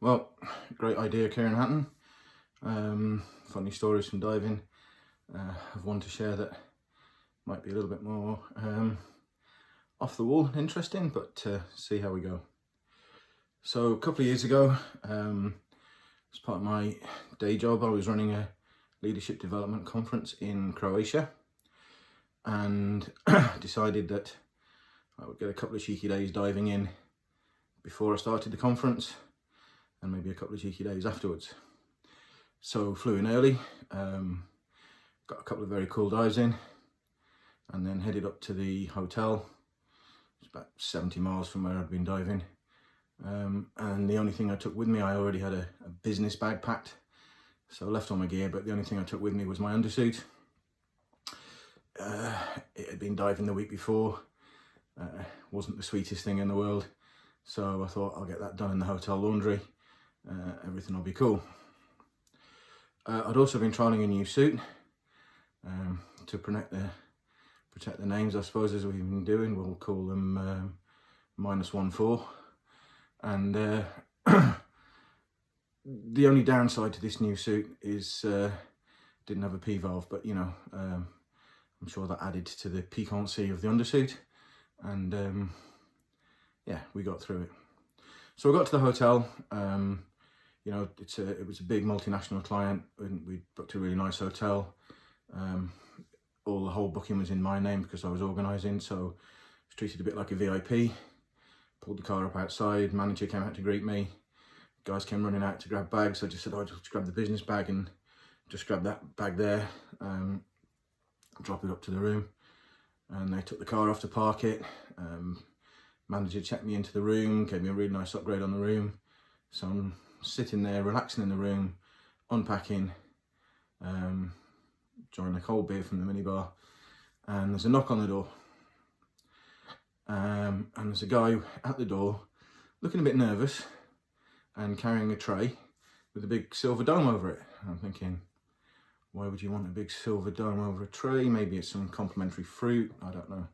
Well, great idea, Kieran Hatton. Funny stories from diving. I've one to share that might be a little bit more off the wall, interesting, but see how we go. So a couple of years ago, as part of my day job, I was running a leadership development conference in Croatia, and decided that I would get a couple of cheeky days diving in before I started the conference, and maybe a couple of cheeky days afterwards. So flew in early, got a couple of very cool dives in, and then headed up to the hotel. It's about 70 miles from where I'd been diving. And the only thing I took with me, I already had a business bag packed, so I left all my gear, but the only thing I took with me was my undersuit. It had been diving the week before, wasn't the sweetest thing in the world, so I thought I'll get that done in the hotel laundry, everything will be cool. I'd also been trialling a new suit to protect the names, I suppose, as we've been doing. We'll call them -14. And the only downside to this new suit is didn't have a P-valve, but you know, I'm sure that added to the piquancy of the undersuit, and yeah, we got through it. So we got to the hotel. You know, it was a big multinational client, and we booked a really nice hotel. The whole booking was in my name because I was organising, so I was treated a bit like a VIP. Pulled the car up outside, manager came out to greet me, guys came running out to grab bags. I just said, just grab the business bag and just grab that bag there, drop it up to the room, and they took the car off to park it. Manager checked me into the room, gave me a really nice upgrade on the room, so I'm sitting there relaxing in the room, unpacking, enjoying a cold beer from the minibar, and there's a knock on the door. And there's a guy at the door looking a bit nervous and carrying a tray with a big silver dome over it. I'm thinking, why would you want a big silver dome over a tray? Maybe it's some complimentary fruit, I don't know.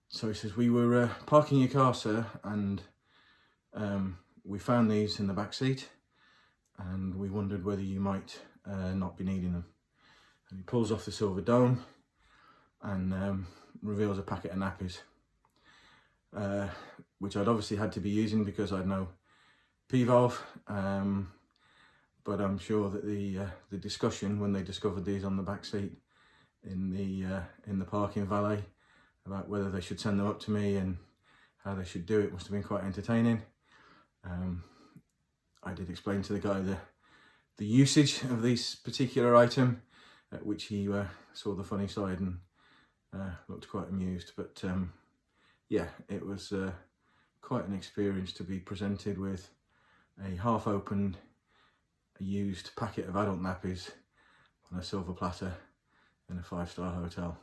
So he says, we were parking your car, sir, and we found these in the back seat, and we wondered whether you might not be needing them. And he pulls off the silver dome and reveals a packet of nappies, which I'd obviously had to be using because I'd no P-valve, but I'm sure that the discussion when they discovered these on the back seat in the parking valet about whether they should send them up to me and how they should do it must have been quite entertaining. I did explain to the guy the usage of this particular item, at which he saw the funny side and looked quite amused. But yeah, it was quite an experience to be presented with a half-opened, used packet of adult nappies on a silver platter in a 5-star hotel.